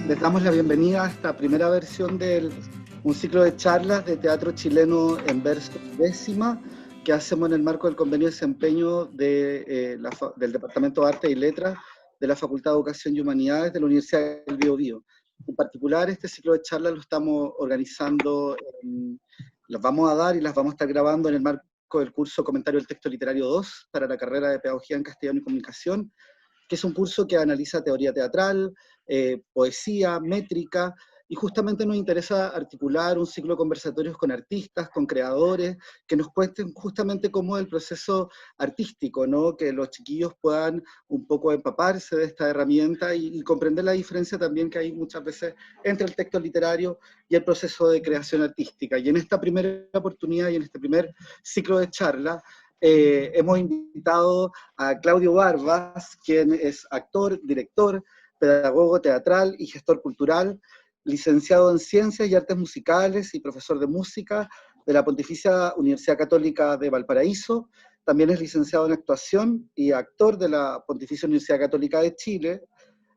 Les damos la bienvenida a esta primera versión de un ciclo de charlas de teatro chileno en verso décima que hacemos en el marco del convenio de desempeño del Departamento de Arte y Letras de la Facultad de Educación y Humanidades de la Universidad del Biobío. En particular, este ciclo de charlas lo estamos organizando, las vamos a dar y las vamos a estar grabando en el marco del curso Comentario del Texto Literario 2 para la carrera de Pedagogía en Castellano y Comunicación, que es un curso que analiza teoría teatral, poesía, métrica, y justamente nos interesa articular un ciclo de conversatorios con artistas, con creadores, que nos cuenten justamente cómo es el proceso artístico, ¿no? Que los chiquillos puedan un poco empaparse de esta herramienta y comprender la diferencia también que hay muchas veces entre el texto literario y el proceso de creación artística. Y en esta primera oportunidad y en este primer ciclo de charla, hemos invitado a Claudio Barbas, quien es actor, director, pedagogo teatral y gestor cultural, licenciado en Ciencias y Artes Musicales y profesor de música de la Pontificia Universidad Católica de Valparaíso. También es licenciado en actuación y actor de la Pontificia Universidad Católica de Chile.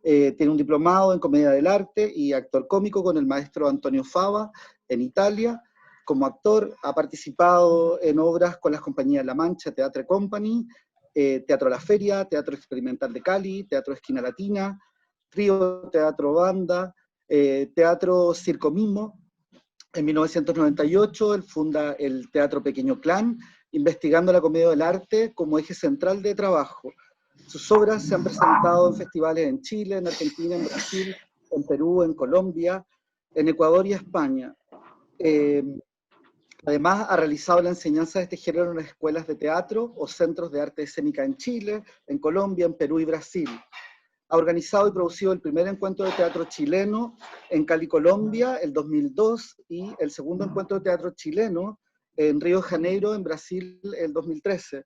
Tiene un diplomado en Comedia del Arte y actor cómico con el maestro Antonio Fava en Italia. Como actor ha participado en obras con las compañías La Mancha Theatre Company, Teatro La Feria, Teatro Experimental de Cali, Teatro Esquina Latina, Trío Teatro Banda, Teatro Circo Mimo. En 1998 él funda el Teatro Pequeño Clan, investigando la comedia del arte como eje central de trabajo. Sus obras se han presentado en festivales en Chile, en Argentina, en Brasil, en Perú, en Colombia, en Ecuador y España. Además, ha realizado la enseñanza de este género en las escuelas de teatro o centros de arte escénica en Chile, en Colombia, en Perú y Brasil. Ha organizado y producido el primer encuentro de teatro chileno en Cali, Colombia, el 2002, y el segundo encuentro de teatro chileno en Río de Janeiro, en Brasil, el 2013.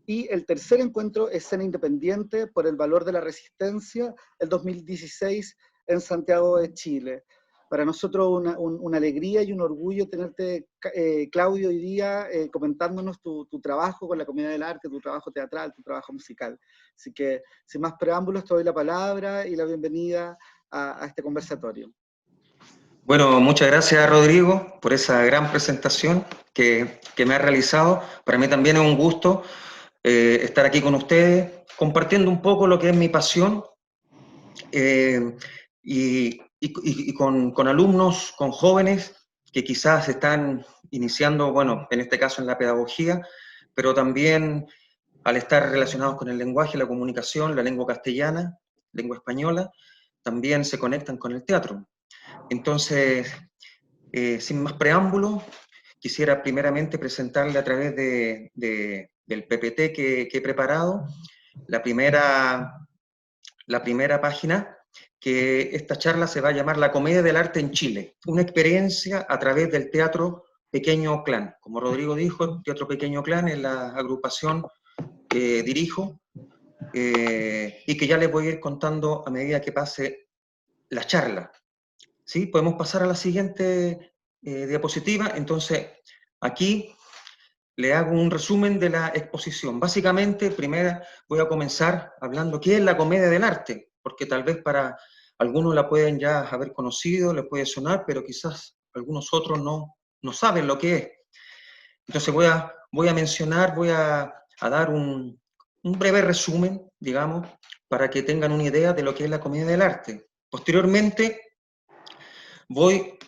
Y el tercer encuentro, Escena Independiente por el Valor de la Resistencia, el 2016, en Santiago de Chile. Para nosotros una alegría y un orgullo tenerte, Claudio, hoy día comentándonos tu trabajo con la comedia del arte, tu trabajo teatral, tu trabajo musical. Así que, sin más preámbulos, te doy la palabra y la bienvenida a este conversatorio. Bueno, muchas gracias, Rodrigo, por esa gran presentación que me ha realizado. Para mí también es un gusto estar aquí con ustedes, compartiendo un poco lo que es mi pasión y con alumnos, con jóvenes que quizás están iniciando, bueno, en este caso en la pedagogía, pero también al estar relacionados con el lenguaje, la comunicación, la lengua castellana, lengua española, también se conectan con el teatro. Entonces, sin más preámbulo, quisiera primeramente presentarle a través del PPT que he preparado la primera página, que esta charla se va a llamar La Comedia del Arte en Chile, una experiencia a través del Teatro Pequeño Clan. Como Rodrigo dijo, el Teatro Pequeño Clan es la agrupación que dirijo y que ya les voy a ir contando a medida que pase la charla. ¿Sí? Podemos pasar a la siguiente diapositiva. Entonces, aquí le hago un resumen de la exposición. Básicamente, primero voy a comenzar hablando qué es la comedia del arte, porque tal vez para algunos la pueden ya haber conocido, les puede sonar, pero quizás algunos otros no saben lo que es. Entonces voy a mencionar, voy a dar un breve resumen, digamos, para que tengan una idea de lo que es la comedia del arte. Posteriormente, voy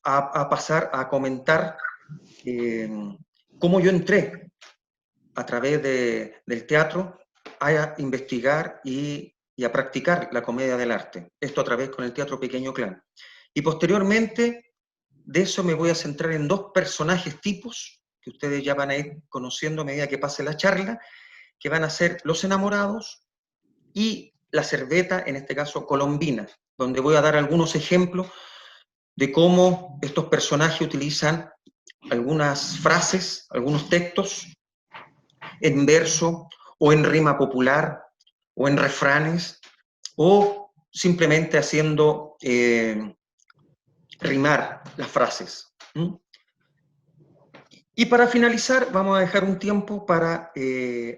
a pasar a comentar cómo yo entré a través del teatro a investigar y a practicar la comedia del arte. Esto a través con el Teatro Pequeño Clan. Y posteriormente de eso me voy a centrar en dos personajes tipos que ustedes ya van a ir conociendo a medida que pase la charla, que van a ser los enamorados y la Cerveta, en este caso colombina, donde voy a dar algunos ejemplos de cómo estos personajes utilizan algunas frases, algunos textos en verso o en rima popular o en refranes o simplemente haciendo rimar las frases. Y para finalizar vamos a dejar un tiempo para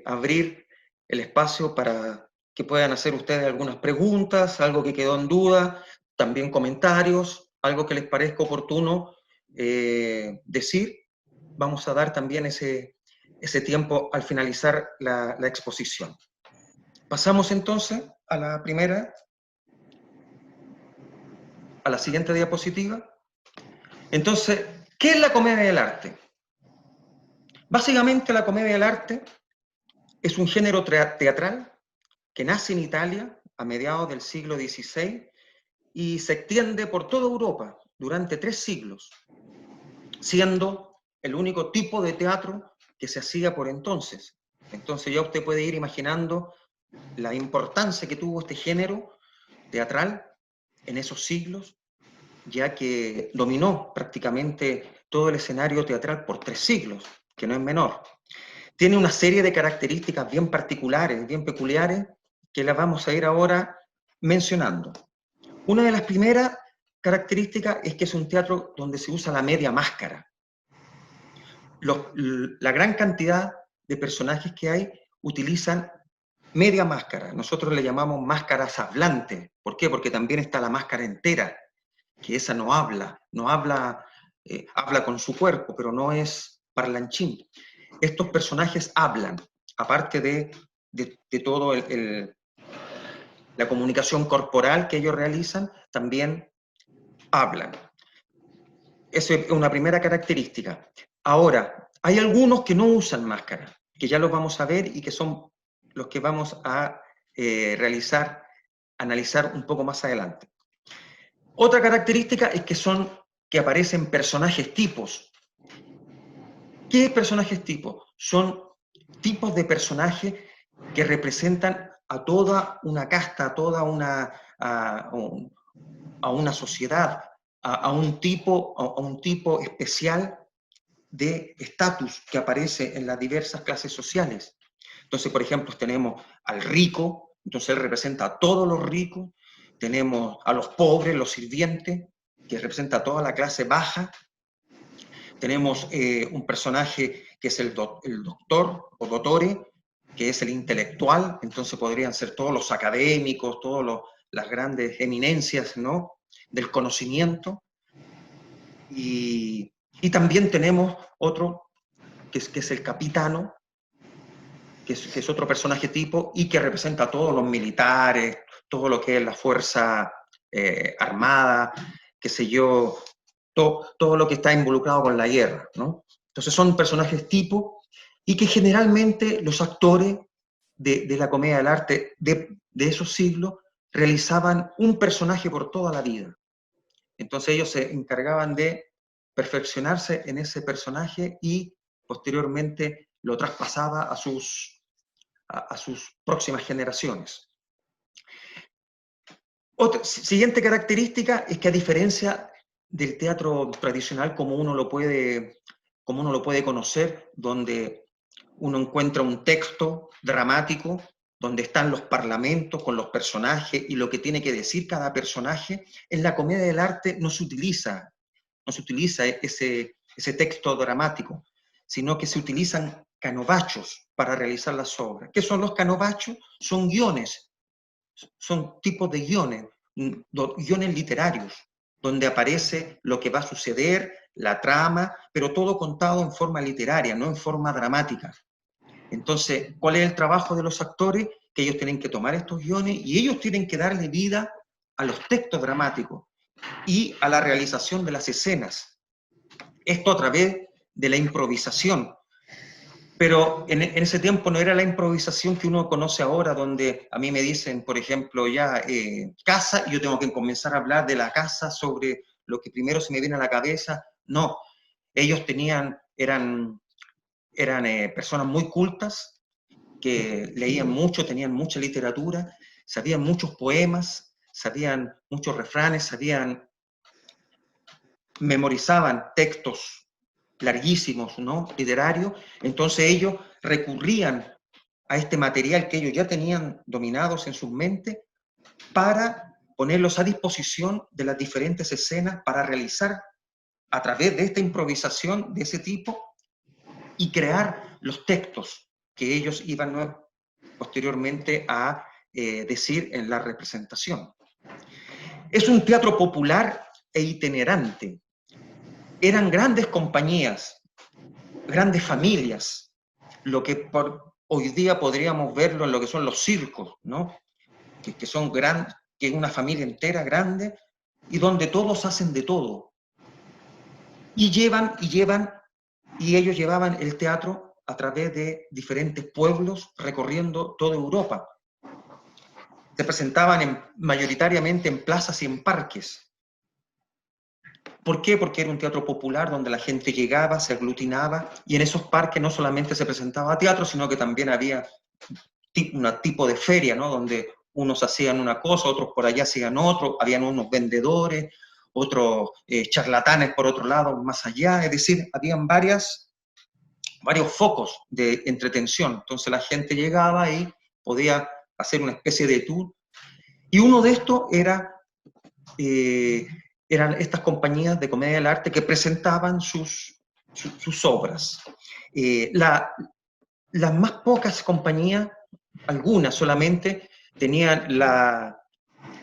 abrir el espacio para que puedan hacer ustedes algunas preguntas, algo que quedó en duda, también comentarios, algo que les parezca oportuno decir. Vamos a dar también ese tiempo al finalizar la exposición. Pasamos entonces a la siguiente diapositiva. Entonces, ¿qué es la comedia del arte? Básicamente la comedia del arte es un género teatral que nace en Italia a mediados del siglo XVI y se extiende por toda Europa durante 3 siglos, siendo el único tipo de teatro que se hacía por entonces. Entonces ya usted puede ir imaginando la importancia que tuvo este género teatral en esos siglos, ya que dominó prácticamente todo el escenario teatral por 3 siglos, que no es menor. Tiene una serie de características bien particulares, bien peculiares, que las vamos a ir ahora mencionando. Una de las primeras características es que es un teatro donde se usa la media máscara. La gran cantidad de personajes que hay utilizan media máscara. Nosotros le llamamos máscaras hablantes. ¿Por qué? Porque también está la máscara entera, que esa no habla, habla con su cuerpo, pero no es parlanchín. Estos personajes hablan, aparte de todo la comunicación corporal que ellos realizan, también hablan. Esa es una primera característica. Ahora, hay algunos que no usan máscara, que ya los vamos a ver y que son los que vamos a analizar un poco más adelante. Otra característica es que aparecen personajes tipos. ¿Qué personajes tipos? Son tipos de personajes que representan a toda una casta, a una sociedad, a un tipo especial de estatus que aparece en las diversas clases sociales. Entonces, por ejemplo, tenemos al rico, entonces él representa a todos los ricos, tenemos a los pobres, los sirvientes, que representa a toda la clase baja, tenemos un personaje que es el doctor o dottore, que es el intelectual, entonces podrían ser todos los académicos, las grandes eminencias, ¿no?, del conocimiento. Y también tenemos otro, que es el capitano, que es otro personaje tipo y que representa a todos los militares, todo lo que es la fuerza armada, qué sé yo, todo lo que está involucrado con la guerra, ¿no? Entonces son personajes tipo y que generalmente los actores de la comedia del arte de esos siglos realizaban un personaje por toda la vida. Entonces ellos se encargaban de perfeccionarse en ese personaje y posteriormente lo traspasaba a sus próximas generaciones. Siguiente característica es que, a diferencia del teatro tradicional como uno lo puede conocer, donde uno encuentra un texto dramático, donde están los parlamentos con los personajes y lo que tiene que decir cada personaje, en la comedia del arte no se utiliza ese texto dramático, sino que se utilizan canovachos para realizar las obras. ¿Qué son los canovachos? Son guiones, son tipos de guiones literarios, donde aparece lo que va a suceder, la trama, pero todo contado en forma literaria, no en forma dramática. Entonces, ¿cuál es el trabajo de los actores? Que ellos tienen que tomar estos guiones y ellos tienen que darle vida a los textos dramáticos y a la realización de las escenas. Esto a través de la improvisación. Pero en ese tiempo no era la improvisación que uno conoce ahora, donde a mí me dicen, por ejemplo, casa, y yo tengo que comenzar a hablar de la casa sobre lo que primero se me viene a la cabeza. No, ellos eran personas muy cultas, que leían mucho, tenían mucha literatura, sabían muchos poemas, sabían muchos refranes, memorizaban textos larguísimos, ¿no?, literarios. Entonces ellos recurrían a este material que ellos ya tenían dominados en sus mentes para ponerlos a disposición de las diferentes escenas para realizar a través de esta improvisación de ese tipo y crear los textos que ellos iban posteriormente a decir en la representación. Es un teatro popular e itinerante. Eran grandes compañías, grandes familias, lo que hoy día podríamos verlo en lo que son los circos, ¿no? Que son grandes, que es una familia entera grande y donde todos hacen de todo. Y ellos llevaban el teatro a través de diferentes pueblos recorriendo toda Europa. Se presentaban mayoritariamente en plazas y en parques. ¿Por qué? Porque era un teatro popular donde la gente llegaba, se aglutinaba, y en esos parques no solamente se presentaba teatro, sino que también había un tipo de feria, ¿no? Donde unos hacían una cosa, otros por allá hacían otro, habían unos vendedores, otros charlatanes por otro lado, más allá, es decir, habían varios focos de entretención. Entonces la gente llegaba y podía hacer una especie de tour, y uno de estos eran estas compañías de comedia del arte que presentaban sus obras. Las más pocas compañías, algunas solamente, tenían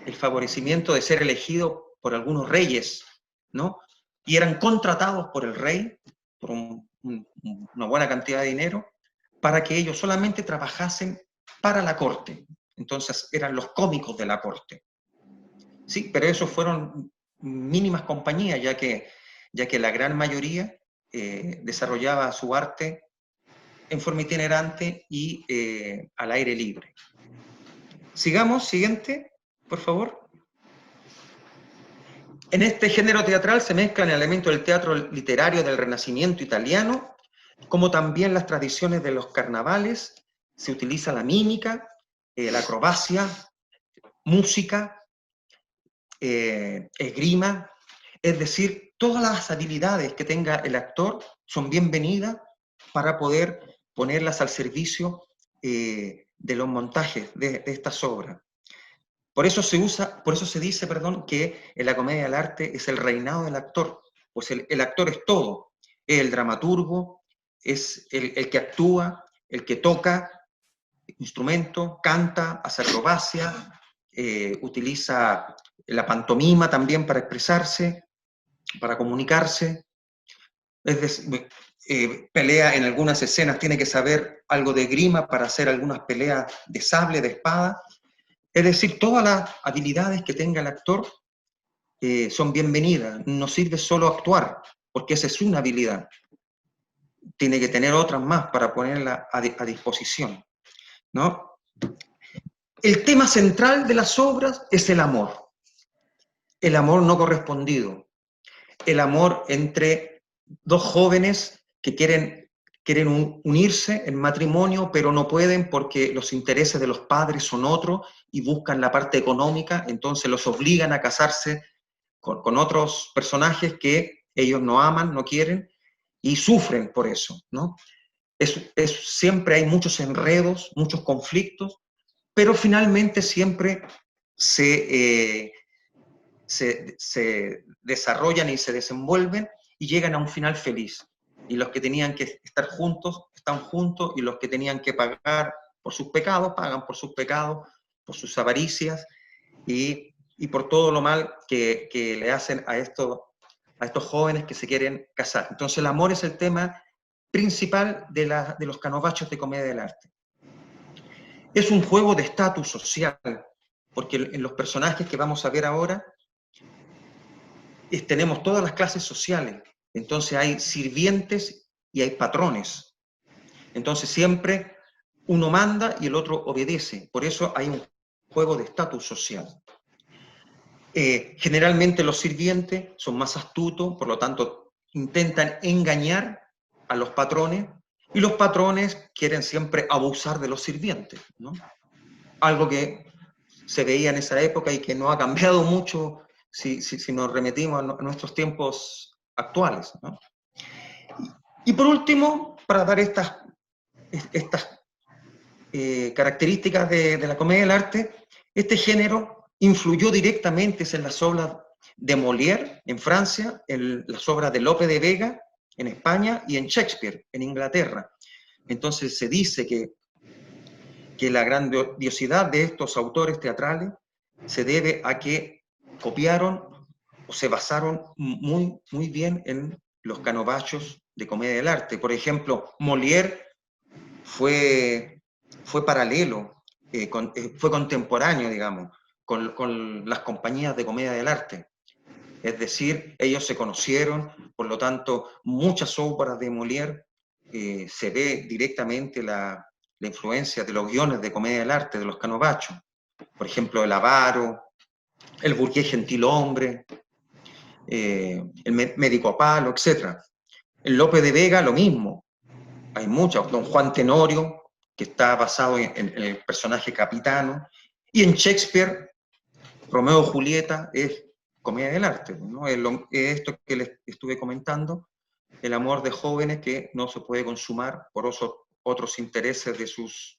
el favorecimiento de ser elegidos por algunos reyes, ¿no? Y eran contratados por el rey, por una buena cantidad de dinero, para que ellos solamente trabajasen para la corte. Entonces eran los cómicos de la corte. Sí, pero esos fueron mínimas compañías, ya que la gran mayoría desarrollaba su arte en forma itinerante y al aire libre. Sigamos, siguiente, por favor. En este género teatral se mezclan elementos del teatro literario del Renacimiento italiano, como también las tradiciones de los carnavales. Se utiliza la mímica, la acrobacia, música, esgrima, es decir, todas las habilidades que tenga el actor son bienvenidas para poder ponerlas al servicio de los montajes de estas obras. Por eso se dice, que en la comedia del arte es el reinado del actor, pues el actor es todo, es el dramaturgo, es el que actúa, el que toca instrumento, canta, hace acrobacia, utiliza la pantomima también para expresarse, para comunicarse, es decir, pelea en algunas escenas, tiene que saber algo de esgrima para hacer algunas peleas de sable, de espada. Es decir, todas las habilidades que tenga el actor son bienvenidas. No sirve solo actuar, porque esa es una habilidad. Tiene que tener otras más para ponerla a disposición, ¿no? El tema central de las obras es el amor no correspondido, el amor entre dos jóvenes que quieren unirse en matrimonio, pero no pueden porque los intereses de los padres son otros y buscan la parte económica, entonces los obligan a casarse con otros personajes que ellos no aman, no quieren, y sufren por eso, ¿no? Siempre hay muchos enredos, muchos conflictos, pero finalmente siempre se desarrollan y se desenvuelven y llegan a un final feliz. Y los que tenían que estar juntos, están juntos, y los que tenían que pagar por sus pecados, pagan por sus pecados, por sus avaricias y por todo lo mal que le hacen a estos jóvenes que se quieren casar. Entonces el amor es el tema principal de los canovachos de comedia del arte. Es un juego de estatus social, porque en los personajes que vamos a ver ahora tenemos todas las clases sociales. Entonces hay sirvientes y hay patrones. Entonces siempre uno manda y el otro obedece. Por eso hay un juego de estatus social. Generalmente los sirvientes son más astutos, por lo tanto intentan engañar a los patrones, y los patrones quieren siempre abusar de los sirvientes, ¿no? Algo que se veía en esa época y que no ha cambiado mucho si nos remitimos a nuestros tiempos actuales, ¿no? Y por último, para dar estas características de la comedia del arte, este género influyó directamente en las obras de Molière en Francia, en las obras de Lope de Vega en España y en Shakespeare en Inglaterra. Entonces se dice que la grandiosidad de estos autores teatrales se debe a que copiaron o se basaron muy bien en los canovachos de comedia del arte. Por ejemplo, Molière fue paralelo, fue contemporáneo, digamos, con las compañías de comedia del arte. Es decir, ellos se conocieron, por lo tanto, muchas obras de Molière se ve directamente la influencia de los guiones de comedia del arte, de los canovachos. Por ejemplo, El avaro, El burgués gentilhombre, El médico a palo, etc. En Lope de Vega lo mismo. Hay muchos. Don Juan Tenorio, que está basado en el personaje Capitano. Y en Shakespeare, Romeo y Julieta es comedia del arte, ¿no? Es esto que les estuve comentando, el amor de jóvenes que no se puede consumar por otros intereses de sus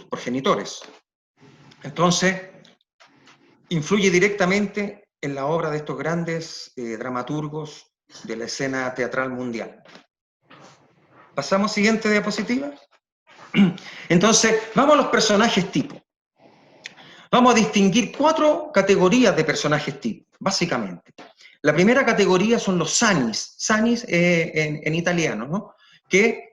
progenitores. Entonces, influye directamente en la obra de estos grandes dramaturgos de la escena teatral mundial. Pasamos, siguiente diapositiva. Entonces, vamos a los personajes tipo. Vamos a distinguir 4 categorías de personajes tipo, básicamente. La primera categoría son los sanis, sanis en italiano, ¿no? Que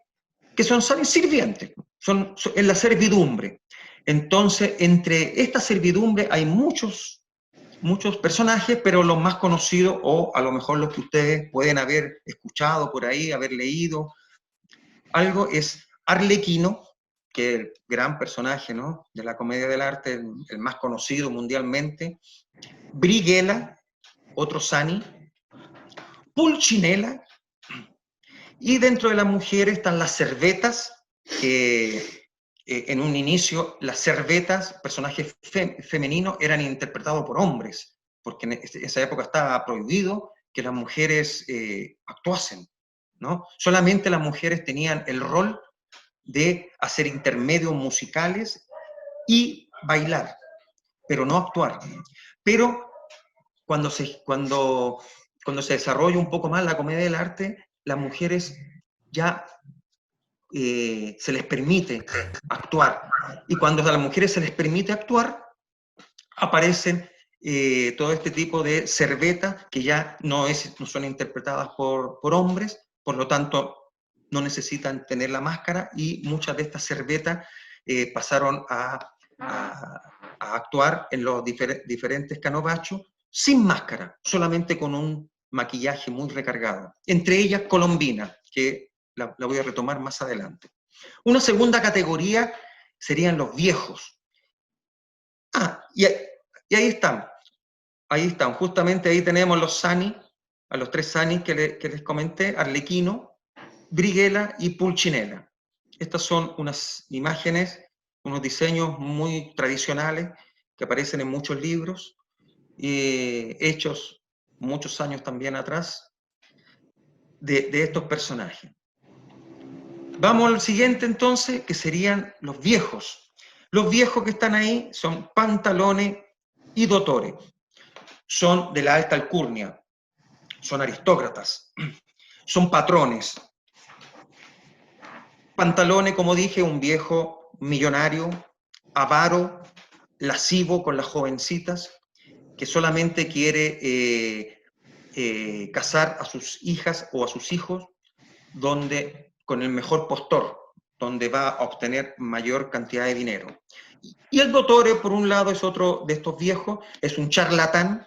son sanis sirvientes, son en la servidumbre. Entonces, entre esta servidumbre hay muchos personajes, pero los más conocidos, o a lo mejor los que ustedes pueden haber escuchado por ahí, haber leído, algo es Arlequino, que es el gran personaje, ¿no?, de la comedia del arte, el más conocido mundialmente. Brighella, otro Sani. Pulcinella. Y dentro de las mujeres están las servetas, que en un inicio las servetas, personajes femeninos, eran interpretados por hombres, porque en esa época estaba prohibido que las mujeres actuasen, ¿no? Solamente las mujeres tenían el rol de hacer intermedios musicales y bailar, pero no actuar. Pero cuando se desarrolla un poco más la comedia del arte, las mujeres ya se les permite actuar. Y cuando a las mujeres se les permite actuar, aparecen todo este tipo de servetas que ya no son interpretadas por hombres, por lo tanto no necesitan tener la máscara, y muchas de estas servetas pasaron a actuar en los diferentes canovachos sin máscara, solamente con un maquillaje muy recargado. Entre ellas Colombina, que la voy a retomar más adelante. Una segunda categoría serían los viejos. Y ahí están. Ahí están. Justamente ahí tenemos los Sani, a los 3 Sani que les comenté: Arlequino, Brighella y Pulcinella. Estas son unas imágenes, unos diseños muy tradicionales que aparecen en muchos libros, hechos muchos años también atrás, de estos personajes. Vamos al siguiente entonces, que serían los viejos. Los viejos que están ahí son Pantalone y Dottore. Son de la alta alcurnia, son aristócratas, son patrones. Pantalone, como dije, un viejo millonario, avaro, lascivo con las jovencitas, que solamente quiere casar a sus hijas o a sus hijos con el mejor postor, donde va a obtener mayor cantidad de dinero. Y el Dottore, por un lado, es otro de estos viejos, es un charlatán,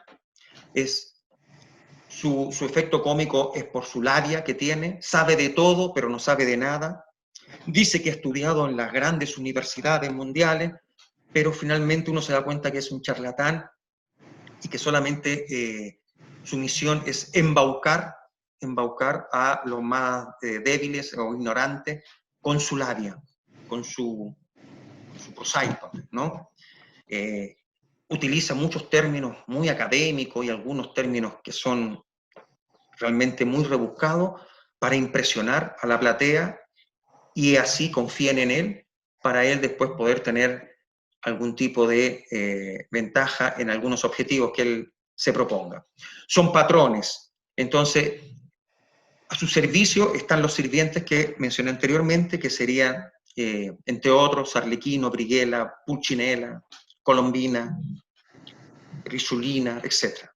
su efecto cómico es por su labia que tiene, sabe de todo, pero no sabe de nada. Dice que ha estudiado en las grandes universidades mundiales, pero finalmente uno se da cuenta que es un charlatán y que solamente su misión es embaucar a los más débiles o ignorantes con su labia, con su prosaico, ¿no? Utiliza muchos términos muy académicos y algunos términos que son realmente muy rebuscados para impresionar a la platea, y así confíen en él, para él después poder tener algún tipo de ventaja en algunos objetivos que él se proponga. Son patrones, entonces a su servicio están los sirvientes que mencioné anteriormente, que serían, entre otros, Arlequino, Brighella, Pulcinella, Colombina. Richulina, etc.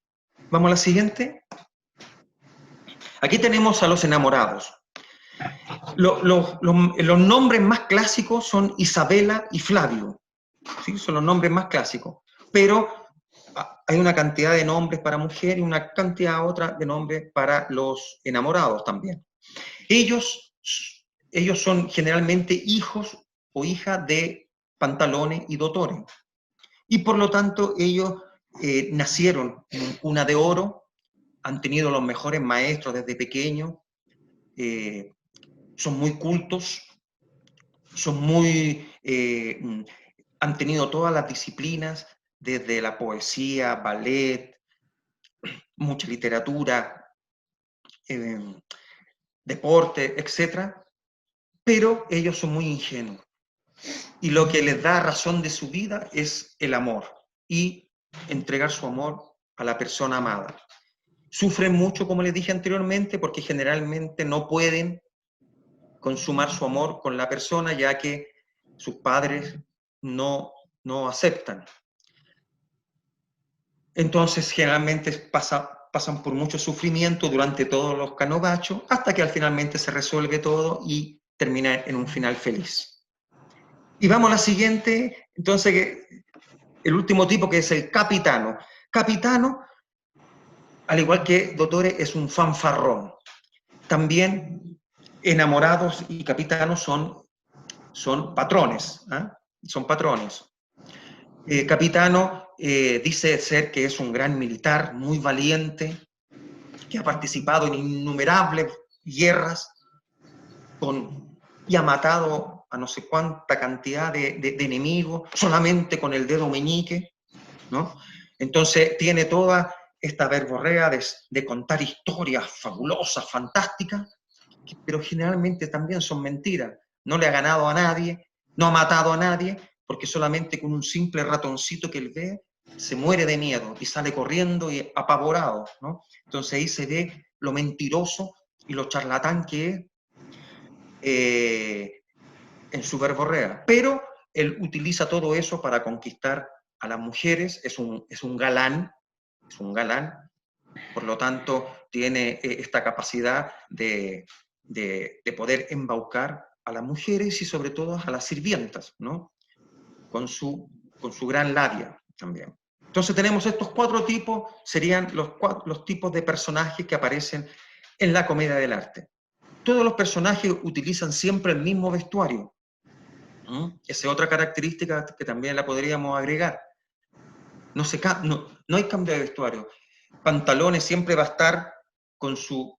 Vamos a la siguiente. Aquí tenemos a los enamorados. Los nombres más clásicos son Isabela y Flavio, ¿sí? Son los nombres más clásicos, pero hay una cantidad de nombres para mujer y una cantidad otra de nombres para los enamorados también. Ellos son generalmente hijos o hijas de Pantalones y Dotore, y por lo tanto ellos nacieron en cuna de oro, han tenido los mejores maestros desde pequeños, son muy cultos, han tenido todas las disciplinas, desde la poesía, ballet, mucha literatura, deporte, etc. Pero ellos son muy ingenuos. Y lo que les da razón de su vida es el amor y entregar su amor a la persona amada. Sufren mucho, como les dije anteriormente, porque generalmente no pueden consumar su amor con la persona, ya que sus padres no aceptan. Entonces, generalmente pasan por mucho sufrimiento durante todos los canovachos, hasta que finalmente se resuelve todo y termina en un final feliz. Y vamos a la siguiente, entonces, el último tipo, que es el capitano. Capitano, al igual que Dotore, es un fanfarrón. También enamorados y capitanos son patrones, ¿eh? Son patrones. Capitano dice ser que es un gran militar, muy valiente, que ha participado en innumerables guerras y ha matado a no sé cuánta cantidad de enemigos, solamente con el dedo meñique, ¿no? Entonces tiene toda esta verborrea de contar historias fabulosas, fantásticas, pero generalmente también son mentiras. No le ha ganado a nadie, no ha matado a nadie, porque solamente con un simple ratoncito que él ve, se muere de miedo y sale corriendo y apavorado, ¿no? Entonces ahí se ve lo mentiroso y lo charlatán que es en su verborrea. Pero él utiliza todo eso para conquistar a las mujeres, es un galán, por lo tanto tiene esta capacidad de poder embaucar a las mujeres y sobre todo a las sirvientas, ¿no? Con su gran labia también. Entonces tenemos estos 4 tipos, serían los tipos de personajes que aparecen en la comedia del arte. Todos los personajes utilizan siempre el mismo vestuario. Esa es otra característica que también la podríamos agregar. No hay cambio de vestuario. Pantalones siempre va a estar con su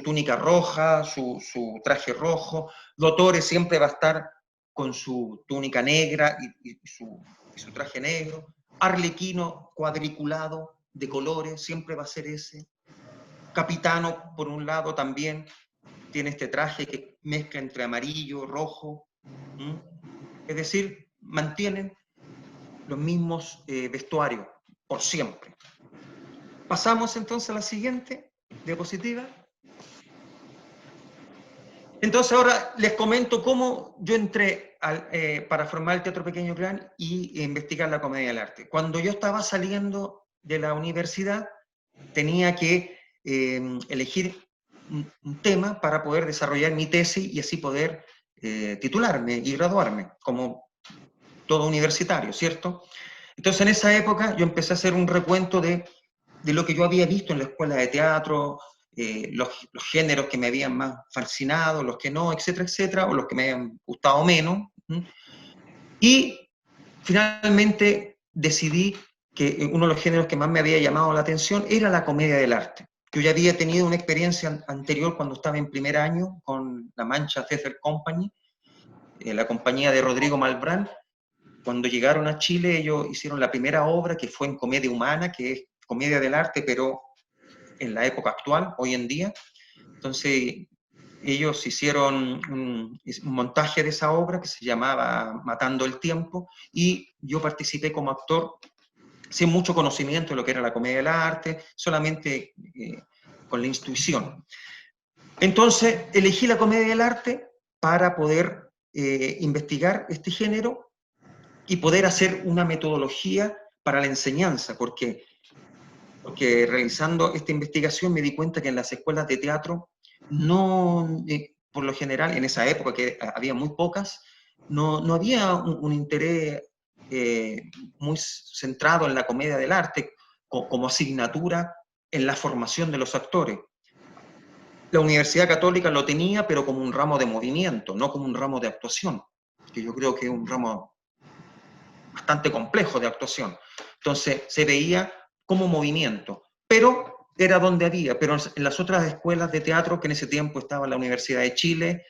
túnica roja, su traje rojo. Dotore siempre va a estar con su túnica negra y su traje negro. Arlequino cuadriculado de colores, siempre va a ser ese. Capitano, por un lado, también tiene este traje que mezcla entre amarillo, rojo. Es decir, mantienen los mismos vestuarios por siempre. Pasamos entonces a la siguiente diapositiva. Entonces ahora les comento cómo yo entré para formar el Teatro Pequeño Gran y investigar la comedia del arte. Cuando yo estaba saliendo de la universidad, tenía que elegir un tema para poder desarrollar mi tesis y así poder titularme y graduarme, como todo universitario, ¿cierto? Entonces en esa época yo empecé a hacer un recuento de lo que yo había visto en la escuela de teatro, los géneros que me habían más fascinado, los que no, etcétera, etcétera, o los que me habían gustado menos. Y finalmente decidí que uno de los géneros que más me había llamado la atención era la comedia del arte. Yo ya había tenido una experiencia anterior cuando estaba en primer año con la Mancha Theater Company, la compañía de Rodrigo Malbrán. Cuando llegaron a Chile, ellos hicieron la primera obra que fue en comedia humana, que es comedia del arte, pero en la época actual, hoy en día. Entonces, ellos hicieron un montaje de esa obra que se llamaba Matando el Tiempo, y yo participé como actor sin mucho conocimiento de lo que era la comedia del arte, solamente con la intuición. Entonces, elegí la comedia del arte para poder investigar este género y poder hacer una metodología para la enseñanza, porque realizando esta investigación me di cuenta que en las escuelas de teatro no, por lo general, en esa época que había muy pocas, no había un interés muy centrado en la comedia del arte como asignatura en la formación de los actores. La Universidad Católica lo tenía, pero como un ramo de movimiento, no como un ramo de actuación, que yo creo que es un ramo bastante complejo de actuación. Entonces se veía como movimiento, pero era donde había, pero en las otras escuelas de teatro, que en ese tiempo estaba la Universidad de Chile,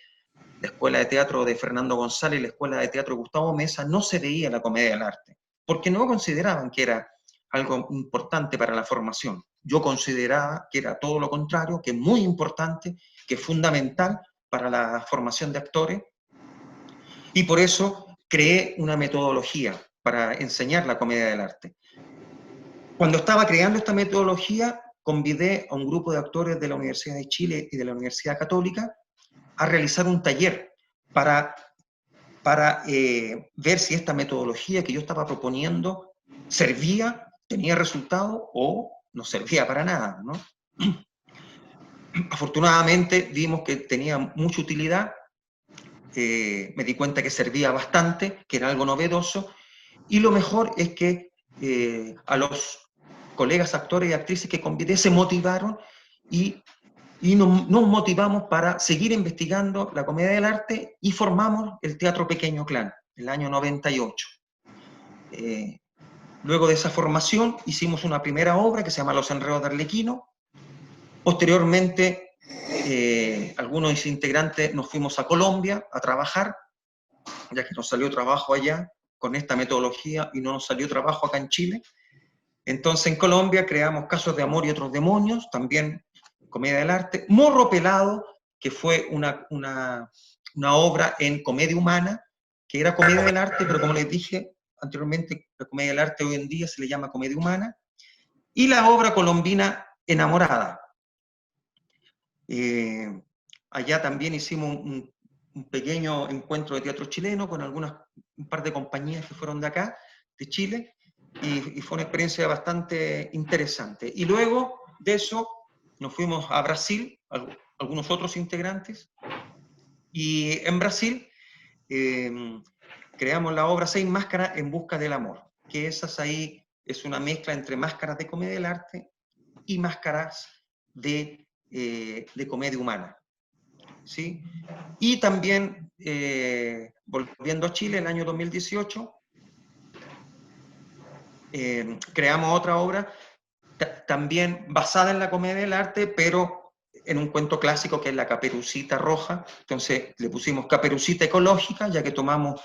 la Escuela de Teatro de Fernando González y la Escuela de Teatro de Gustavo Mesa, no se veía la comedia del arte, porque no consideraban que era algo importante para la formación. Yo consideraba que era todo lo contrario, que es muy importante, que es fundamental para la formación de actores, y por eso creé una metodología para enseñar la comedia del arte. Cuando estaba creando esta metodología, convidé a un grupo de actores de la Universidad de Chile y de la Universidad Católica a realizar un taller para ver si esta metodología que yo estaba proponiendo servía, tenía resultado o no servía para nada, ¿no? Afortunadamente vimos que tenía mucha utilidad, me di cuenta que servía bastante, que era algo novedoso, y lo mejor es que a los colegas actores y actrices que convidé se motivaron y nos motivamos para seguir investigando la comedia del arte y formamos el Teatro Pequeño Clan, el año 98. Luego de esa formación hicimos una primera obra que se llama Los Enredos de Arlequino. Posteriormente, algunos integrantes nos fuimos a Colombia a trabajar, ya que nos salió trabajo allá con esta metodología y no nos salió trabajo acá en Chile. Entonces en Colombia creamos Casos de Amor y Otros Demonios, también comedia del arte. Morro Pelado, que fue una obra en comedia humana, que era comedia del arte, pero como les dije anteriormente, la comedia del arte hoy en día se le llama comedia humana. Y la obra colombina Enamorada. Allá también hicimos un pequeño encuentro de teatro chileno con un par de compañías que fueron de acá, de Chile, y fue una experiencia bastante interesante. Y luego de eso nos fuimos a Brasil, algunos otros integrantes, y en Brasil creamos la obra 6 Máscaras en Busca del Amor, que esas ahí es una mezcla entre máscaras de comedia del arte y máscaras de comedia humana. ¿Sí? Y también, volviendo a Chile, el año 2018, creamos otra obra también basada en la comedia del arte, pero en un cuento clásico que es La Caperucita Roja. Entonces le pusimos Caperucita Ecológica, ya que tomamos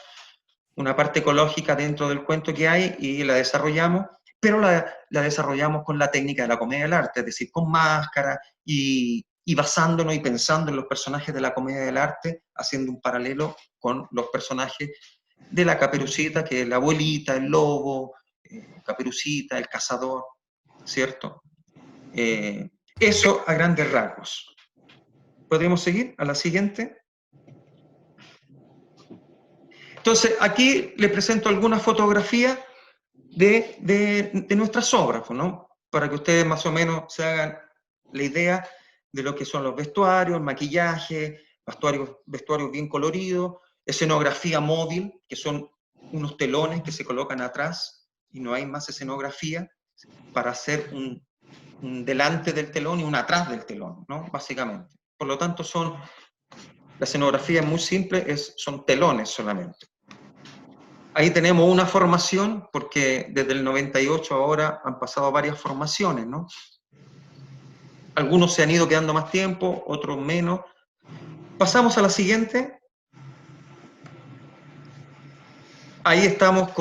una parte ecológica dentro del cuento que hay y la desarrollamos, pero la desarrollamos con la técnica de la comedia del arte, es decir, con máscara y basándonos y pensando en los personajes de la comedia del arte, haciendo un paralelo con los personajes de la Caperucita, que es la abuelita, el lobo, Caperucita, el cazador, ¿cierto? Eso a grandes rasgos. ¿Podríamos seguir a la siguiente? Entonces, aquí les presento algunas fotografías de nuestras obras, ¿no? Para que ustedes más o menos se hagan la idea de lo que son los vestuarios, el maquillaje, vestuarios bien coloridos, escenografía móvil, que son unos telones que se colocan atrás y no hay más escenografía para hacer un delante del telón y un atrás del telón, ¿no? Básicamente. Por lo tanto, la escenografía es muy simple, son telones solamente. Ahí tenemos una formación, porque desde el 98 ahora han pasado varias formaciones, ¿no? Algunos se han ido quedando más tiempo, otros menos. Pasamos a la siguiente. Ahí estamos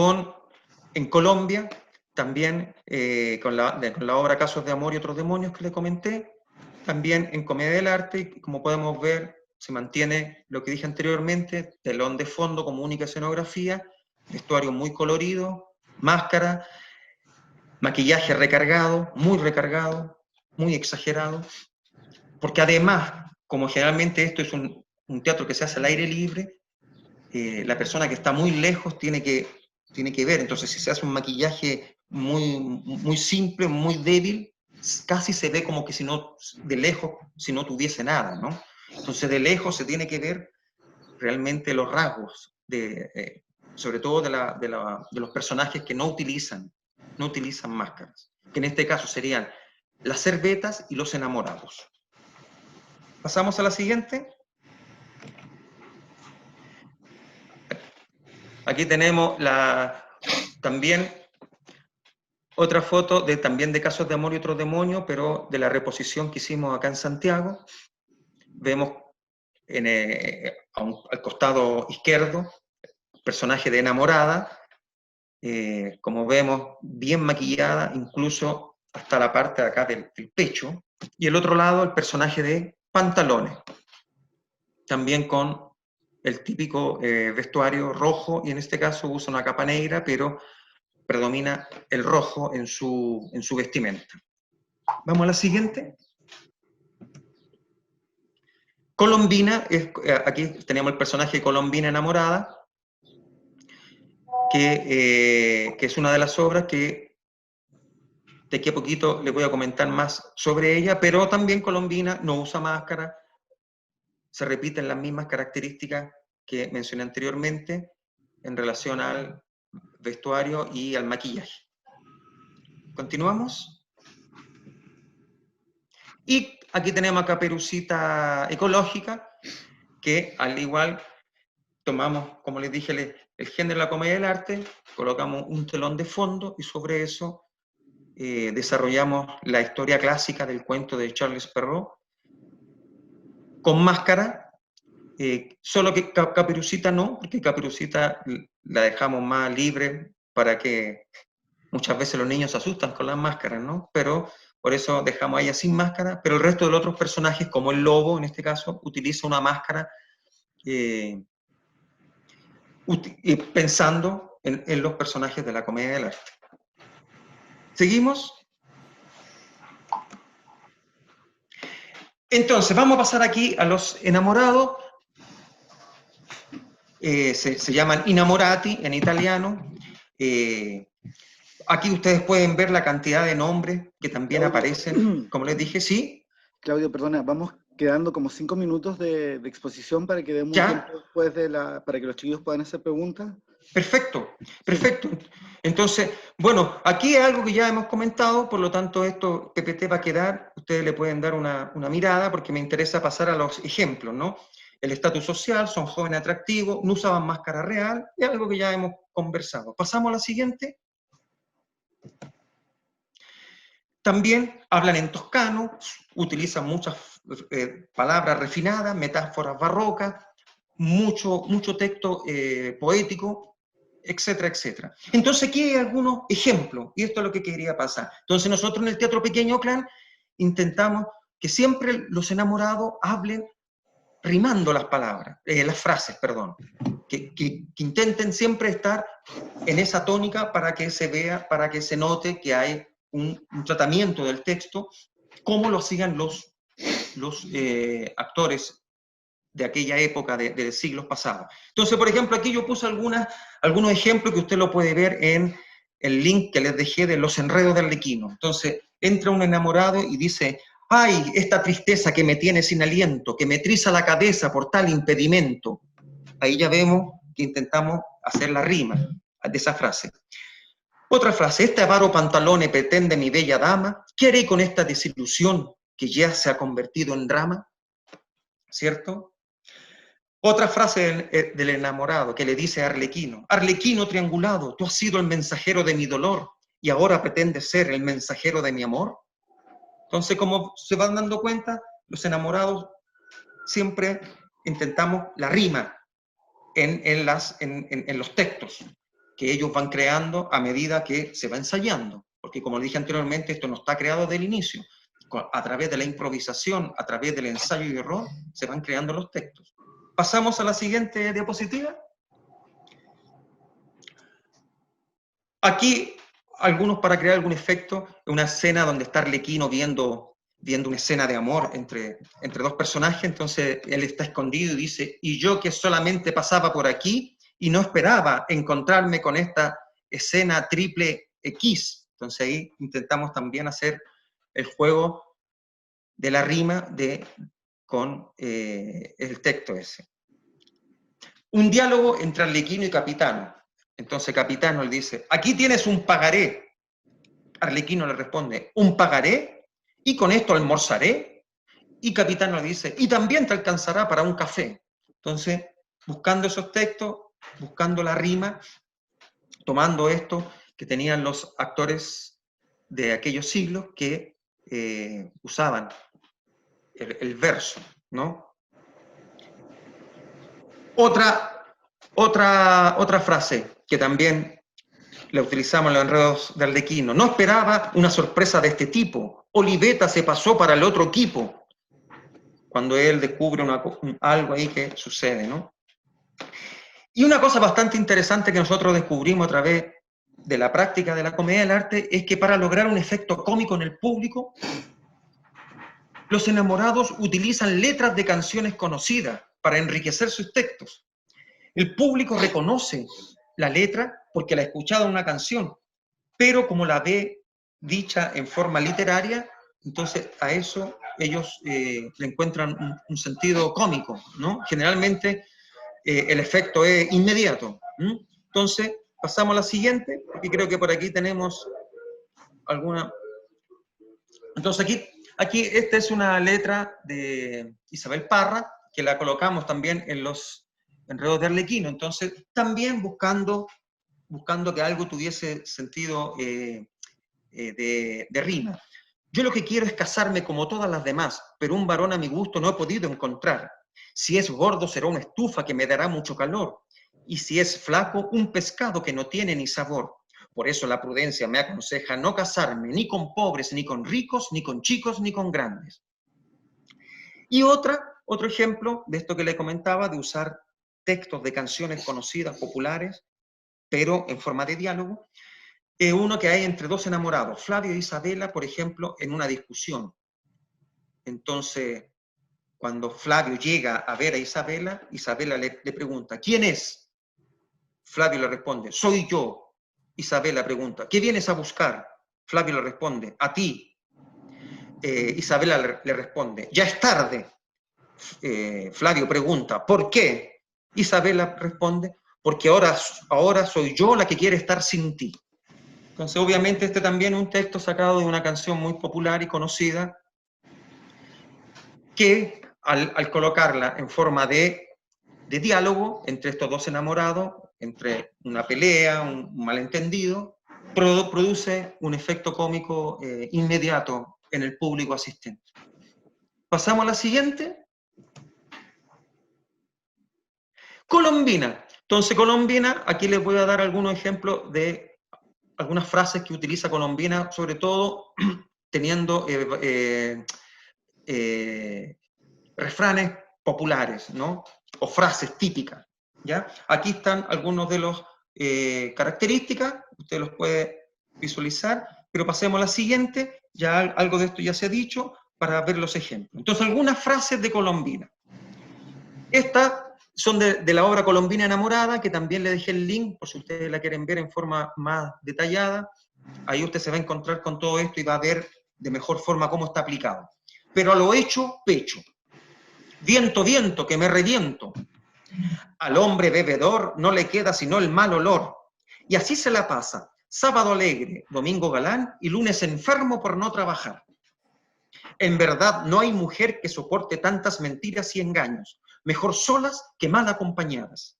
en Colombia, también con la obra Casos de Amor y Otros Demonios que le comenté, también en comedia del arte, y como podemos ver, se mantiene lo que dije anteriormente, telón de fondo como única escenografía, vestuario muy colorido, máscara, maquillaje recargado, muy exagerado, porque además, como generalmente esto es un teatro que se hace al aire libre, la persona que está muy lejos tiene que ver, entonces si se hace un maquillaje muy simple, muy débil, casi se ve como que si no, de lejos, si no tuviese nada, ¿no? Entonces de lejos se tiene que ver realmente los rasgos, sobre todo de los personajes que no utilizan máscaras, que en este caso serían las servetas y los enamorados. Pasamos a la siguiente. Aquí tenemos también otra foto también de Casos de amor y otro demonio, pero de la reposición que hicimos acá en Santiago. Vemos al costado izquierdo personaje de enamorada, como vemos, bien maquillada, incluso hasta la parte de acá del pecho, y el otro lado el personaje de pantalones, también con el típico vestuario rojo, y en este caso usa una capa negra, pero predomina el rojo en su vestimenta. Vamos a la siguiente. Colombina, aquí tenemos el personaje de Colombina enamorada, que es una de las obras que de aquí a poquito les voy a comentar más sobre ella, pero también Colombina no usa máscara, se repiten las mismas características que mencioné anteriormente en relación al vestuario y al maquillaje. ¿Continuamos? Y aquí tenemos a Caperucita ecológica, que al igual tomamos, como les dije, el género de la comedia del arte, colocamos un telón de fondo y sobre eso desarrollamos la historia clásica del cuento de Charles Perrault con máscara, solo que Caperucita no, porque Caperucita la dejamos más libre para que muchas veces los niños se asustan con las máscaras, ¿no? Pero por eso dejamos a ella sin máscara, pero el resto de los otros personajes, como el lobo en este caso, utiliza una máscara pensando en los personajes de la comedia del arte. ¿Seguimos? Entonces, vamos a pasar aquí a los enamorados. Se llaman innamorati en italiano. Aquí ustedes pueden ver la cantidad de nombres que también aparecen, como les dije, ¿sí? Claudio, perdona, vamos quedando como 5 minutos de exposición para que demos ¿Ya? tiempo después para que los chiquillos puedan hacer preguntas. Perfecto, perfecto. Entonces, bueno, aquí es algo que ya hemos comentado, por lo tanto esto PPT va a quedar, ustedes le pueden dar una mirada porque me interesa pasar a los ejemplos, ¿no? El estatus social, son jóvenes atractivos, no usaban máscara real, es algo que ya hemos conversado. Pasamos a la siguiente. También hablan en toscano, utilizan muchas palabras refinadas, metáforas barrocas, mucho texto poético, etcétera, etcétera. Entonces aquí hay algunos ejemplos, y esto es lo que quería pasar. Entonces nosotros en el Teatro Pequeño Clan intentamos que siempre los enamorados hablen rimando las palabras, las frases, perdón, que intenten siempre estar en esa tónica para que se vea, para que se note que hay un tratamiento del texto, como lo hacían los actores de aquella época, de siglos pasados. Entonces, por ejemplo, aquí yo puse algunos ejemplos que usted lo puede ver en el link que les dejé de Los enredos de Arlequino. Entonces, entra un enamorado y dice: ¡ay, esta tristeza que me tiene sin aliento, que me triza la cabeza por tal impedimento! Ahí ya vemos que intentamos hacer la rima de esa frase. Otra frase: este avaro pantalone pretende mi bella dama, ¿qué haré con esta desilusión que ya se ha convertido en drama? ¿Cierto? Otra frase del enamorado que le dice a Arlequino: Arlequino triangulado, tú has sido el mensajero de mi dolor y ahora pretendes ser el mensajero de mi amor. Entonces, como se van dando cuenta, los enamorados siempre intentamos la rima en los textos que ellos van creando a medida que se va ensayando, porque como dije anteriormente, esto no está creado desde el inicio. A través de la improvisación, a través del ensayo y error, se van creando los textos. Pasamos a la siguiente diapositiva. Aquí, algunos para crear algún efecto, una escena donde está Arlequino viendo una escena de amor entre dos personajes, entonces él está escondido y dice: y yo que solamente pasaba por aquí y no esperaba encontrarme con esta escena triple X, Entonces ahí intentamos también hacer el juego de la rima con el texto ese. Un diálogo entre Arlequino y Capitano. Entonces Capitano le dice, aquí tienes un pagaré. Arlequino le responde, ¿un pagaré? ¿Y con esto almorzaré? Y Capitano le dice, y también te alcanzará para un café. Entonces, buscando esos textos, buscando la rima, tomando esto que tenían los actores de aquellos siglos que usaban el verso, ¿no? Otra frase que también la utilizamos en los enredos de Arlequino. No esperaba una sorpresa de este tipo. Oliveta se pasó para el otro equipo. Cuando él descubre algo ahí que sucede, ¿no? Y una cosa bastante interesante que nosotros descubrimos a través de la práctica de la comedia del arte es que para lograr un efecto cómico en el público, los enamorados utilizan letras de canciones conocidas para enriquecer sus textos. El público reconoce la letra porque la ha escuchado en una canción, pero como la ve dicha en forma literaria, entonces a eso ellos le encuentran un sentido cómico, ¿no? Generalmente el efecto es inmediato. Entonces, pasamos a la siguiente, porque creo que por aquí tenemos alguna... Entonces aquí esta es una letra de Isabel Parra, que la colocamos también en los enredos de Arlequino, entonces también buscando que algo tuviese sentido de rima. Yo lo que quiero es casarme como todas las demás, pero un varón a mi gusto no he podido encontrar. Si es gordo será una estufa que me dará mucho calor, y si es flaco, un pescado que no tiene ni sabor. Por eso la prudencia me aconseja no casarme ni con pobres, ni con ricos, ni con chicos, ni con grandes. Y otro ejemplo de esto que le comentaba, de usar textos de canciones conocidas, populares, pero en forma de diálogo, es uno que hay entre dos enamorados, Flavio e Isabela, por ejemplo, en una discusión. Entonces, cuando Flavio llega a ver a Isabela, Isabela le pregunta, ¿quién es? Flavio le responde, soy yo. Isabela pregunta, ¿qué vienes a buscar? Flavio le responde, a ti. Isabela le responde, ya es tarde. Flavio pregunta, ¿por qué? Isabela responde, porque ahora soy yo la que quiere estar sin ti. Entonces, obviamente, este también es un texto sacado de una canción muy popular y conocida, que al colocarla en forma de diálogo entre estos dos enamorados, entre una pelea, un malentendido, produce un efecto cómico inmediato en el público asistente. Pasamos a la siguiente. Colombina. Entonces, Colombina, aquí les voy a dar algunos ejemplos de algunas frases que utiliza Colombina, sobre todo teniendo refranes populares, ¿no? O frases típicas, ¿ya? Aquí están algunos de los características, usted los puede visualizar, pero pasemos a la siguiente, ya algo de esto ya se ha dicho, para ver los ejemplos. Entonces, algunas frases de Colombina. Estas son de la obra Colombina Enamorada, que también le dejé el link, por si ustedes la quieren ver en forma más detallada. Ahí usted se va a encontrar con todo esto y va a ver de mejor forma cómo está aplicado. Pero a lo hecho, pecho. Viento, viento, que me reviento. Al hombre bebedor no le queda sino el mal olor. Y así se la pasa. Sábado alegre, domingo galán y lunes enfermo por no trabajar. En verdad no hay mujer que soporte tantas mentiras y engaños. Mejor solas que mal acompañadas.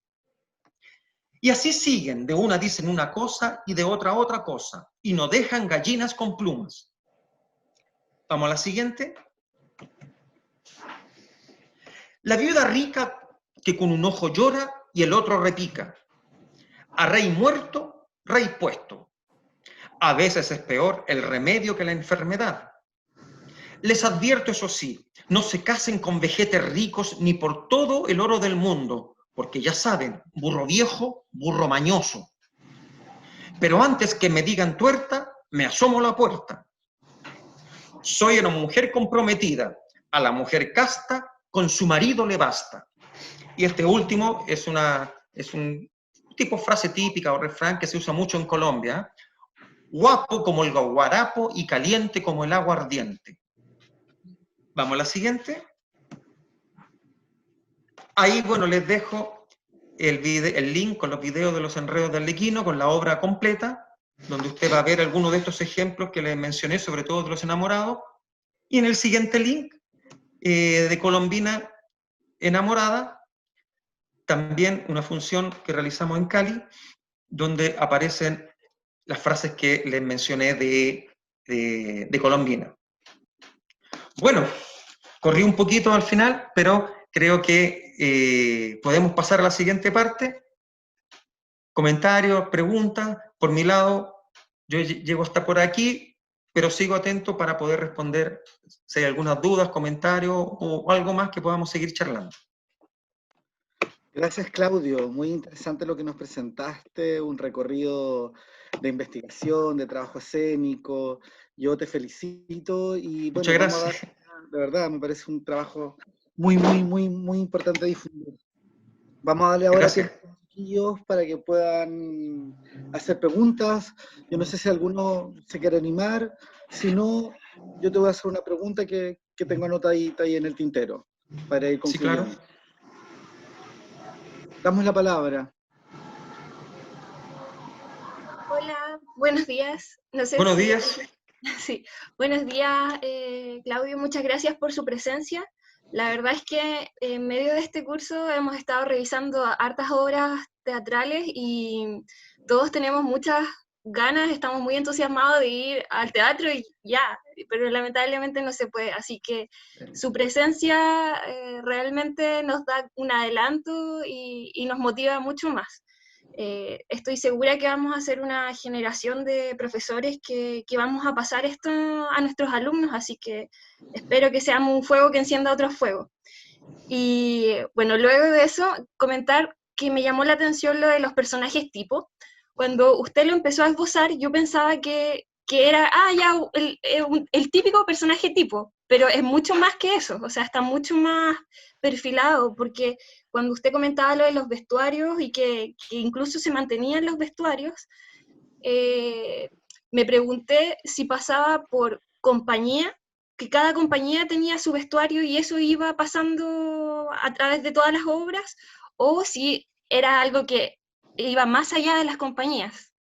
Y así siguen, de una dicen una cosa y de otra otra cosa, y no dejan gallinas con plumas. Vamos a la siguiente. La viuda rica que con un ojo llora y el otro repica. A rey muerto, rey puesto. A veces es peor el remedio que la enfermedad. Les advierto, eso sí, no se casen con vejetes ricos ni por todo el oro del mundo, porque ya saben, burro viejo, burro mañoso. Pero antes que me digan tuerta, me asomo a la puerta. Soy una mujer comprometida, a la mujer casta, con su marido le basta. Y este último es un tipo de frase típica o refrán que se usa mucho en Colombia. guapo como el guarapo y caliente como el agua ardiente. Vamos a la siguiente. Ahí, bueno, les dejo el link con los videos de los enredos de Arlequino, con la obra completa, donde usted va a ver algunos de estos ejemplos que les mencioné, sobre todo de los enamorados. Y en el siguiente link, de Colombina enamorada, también una función que realizamos en Cali, donde aparecen las frases que les mencioné de Colombina. Bueno, corrí un poquito al final, pero creo que podemos pasar a la siguiente parte. Comentarios, preguntas. Por mi lado, yo llego hasta por aquí, pero sigo atento para poder responder si hay algunas dudas, comentarios o algo más que podamos seguir charlando. Gracias, Claudio. Muy interesante lo que nos presentaste, un recorrido de investigación, de trabajo escénico. Yo te felicito y bueno, Muchas vamos a gracias. dar, de verdad, me parece un trabajo muy importante difundir. Vamos a darle ahora Gracias. tiempo a los chiquillos para que puedan hacer preguntas. Yo no sé si alguno se quiere animar. Si no, yo te voy a hacer una pregunta que tengo anotadita ahí en el tintero para ir Sí, claro. concluyendo. Damos la palabra. Hola, buenos días. No sé Buenos si... días. Sí, buenos días, Claudio. Muchas gracias por su presencia. La verdad es que en medio de este curso hemos estado revisando hartas obras teatrales y todos tenemos muchas ganas, estamos muy entusiasmados de ir al teatro y ya, pero lamentablemente no se puede. Así que su presencia realmente nos da un adelanto y nos motiva mucho más. Estoy segura que vamos a ser una generación de profesores que vamos a pasar esto a nuestros alumnos, así que espero que seamos un fuego que encienda otro fuego. Y bueno, luego de eso, comentar que me llamó la atención lo de los personajes tipo. Cuando usted lo empezó a esbozar, yo pensaba que era, ya, el típico personaje tipo, pero es mucho más que eso, o sea, está mucho más perfilado, porque cuando usted comentaba lo de los vestuarios y que incluso se mantenían los vestuarios, me pregunté si pasaba por compañía, que cada compañía tenía su vestuario y eso iba pasando a través de todas las obras, o si era algo que iba más allá de las compañías.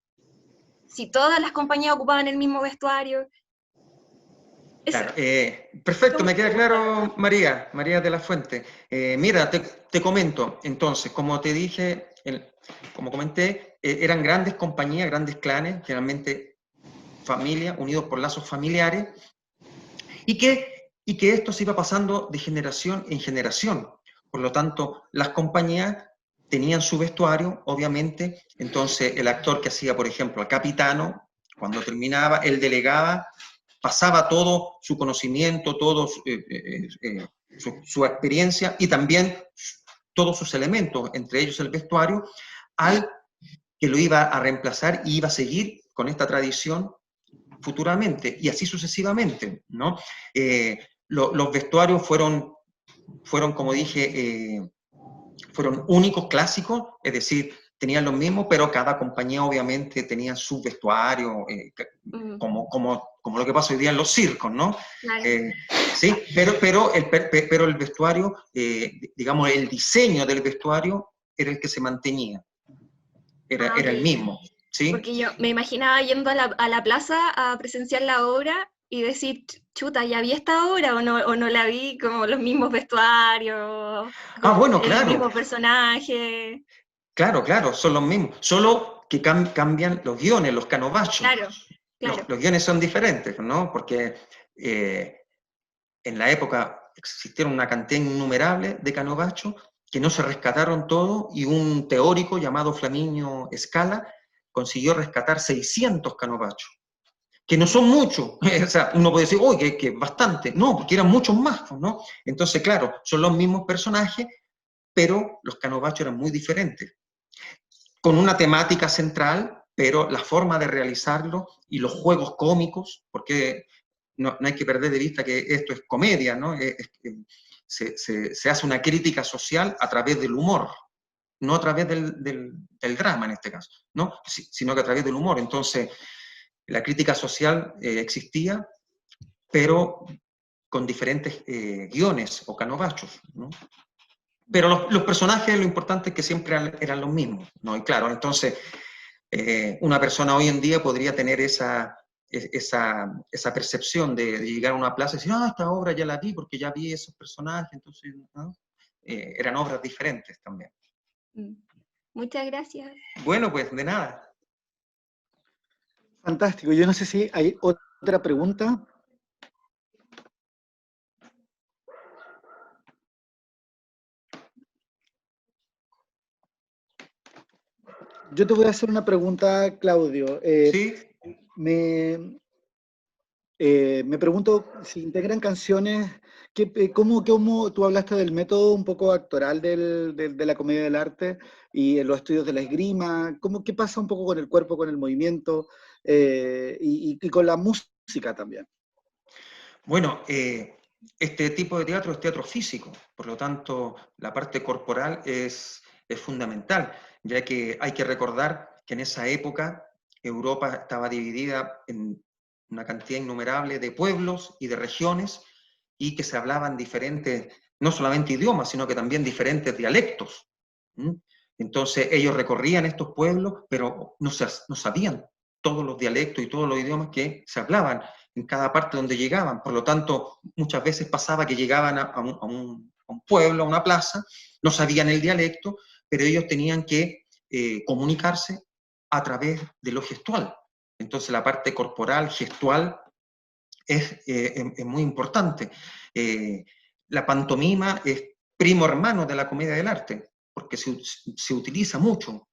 Si todas las compañías ocupaban el mismo vestuario. Claro, perfecto, me queda claro, María de la Fuente. Mira, te comento, entonces, como te dije, como comenté, eran grandes compañías, grandes clanes, generalmente familias, unidos por lazos familiares, y que esto se iba pasando de generación en generación. Por lo tanto, las compañías tenían su vestuario, obviamente, entonces el actor que hacía, por ejemplo, al capitano, cuando terminaba, él delegaba, pasaba todo su conocimiento, todo su experiencia y también todos sus elementos, entre ellos el vestuario, al que lo iba a reemplazar y iba a seguir con esta tradición futuramente, y así sucesivamente, ¿no? Los vestuarios fueron, como dije, fueron únicos, clásicos, es decir, tenían los mismos, pero cada compañía obviamente tenía su vestuario, como lo que pasa hoy día en los circos, ¿no? Claro. Sí, pero el vestuario, digamos, el diseño del vestuario era el que se mantenía, era el mismo, ¿sí? Porque yo me imaginaba yendo a la plaza a presenciar la obra y decir, chuta, ¿ya vi esta obra o no la vi? Como los mismos vestuarios, Bueno, el claro. mismo personaje. Claro, son los mismos, solo que cambian los guiones, los canovachos. Claro. Los guiones son diferentes, ¿no? Porque en la época existieron una cantidad innumerable de canovachos que no se rescataron todos, y un teórico llamado Flaminio Scala consiguió rescatar 600 canovachos, que no son muchos. O sea, uno puede decir, uy, que bastante. No, porque eran muchos más, ¿no? Entonces, claro, son los mismos personajes, pero los canovachos eran muy diferentes, con una temática central, pero la forma de realizarlo y los juegos cómicos, porque no hay que perder de vista que esto es comedia, ¿no? Se hace una crítica social a través del humor, no a través del drama en este caso, ¿no? Sino que a través del humor. Entonces, La crítica social existía, pero con diferentes guiones o canovachos, ¿no? Pero los personajes, lo importante es que siempre eran los mismos, ¿no? Y claro, entonces, una persona hoy en día podría tener esa percepción de llegar a una plaza y decir, ah, esta obra ya la vi porque ya vi esos personajes, entonces, ¿no? Eran obras diferentes también. Muchas gracias. Bueno, pues de nada. Fantástico. Yo no sé si hay otra pregunta. Yo te voy a hacer una pregunta, Claudio. Sí. Me pregunto si integran canciones, ¿cómo tú hablaste del método un poco actoral de la comedia del arte y en los estudios de la esgrima? ¿Qué pasa un poco con el cuerpo, con el movimiento y con la música también? Bueno, este tipo de teatro es teatro físico, por lo tanto, la parte corporal es fundamental, ya que hay que recordar que en esa época Europa estaba dividida en una cantidad innumerable de pueblos y de regiones y que se hablaban diferentes, no solamente idiomas, sino que también diferentes dialectos. Entonces ellos recorrían estos pueblos, pero no sabían todos los dialectos y todos los idiomas que se hablaban en cada parte donde llegaban. Por lo tanto, muchas veces pasaba que llegaban a un pueblo, a una plaza, no sabían el dialecto, pero ellos tenían que comunicarse a través de lo gestual. Entonces la parte corporal, gestual, es muy importante. La pantomima es primo hermano de la comedia del arte, porque se utiliza mucho,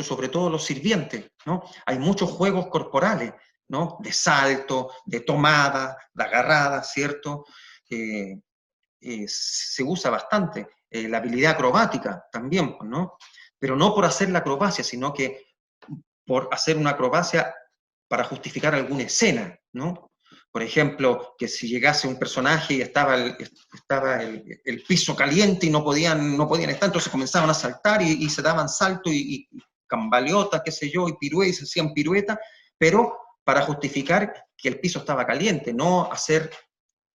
sobre todo los sirvientes, ¿no? Hay muchos juegos corporales, ¿no? De salto, de tomada, de agarrada, ¿cierto? Se usa bastante. La habilidad acrobática también, ¿no? Pero no por hacer la acrobacia, sino que por hacer una acrobacia para justificar alguna escena, ¿no? Por ejemplo, que si llegase un personaje y estaba el piso caliente y no podían estar, entonces comenzaban a saltar y se daban saltos y cambaleotas, qué sé yo, y piruetas, y se hacían piruetas, pero para justificar que el piso estaba caliente, no hacer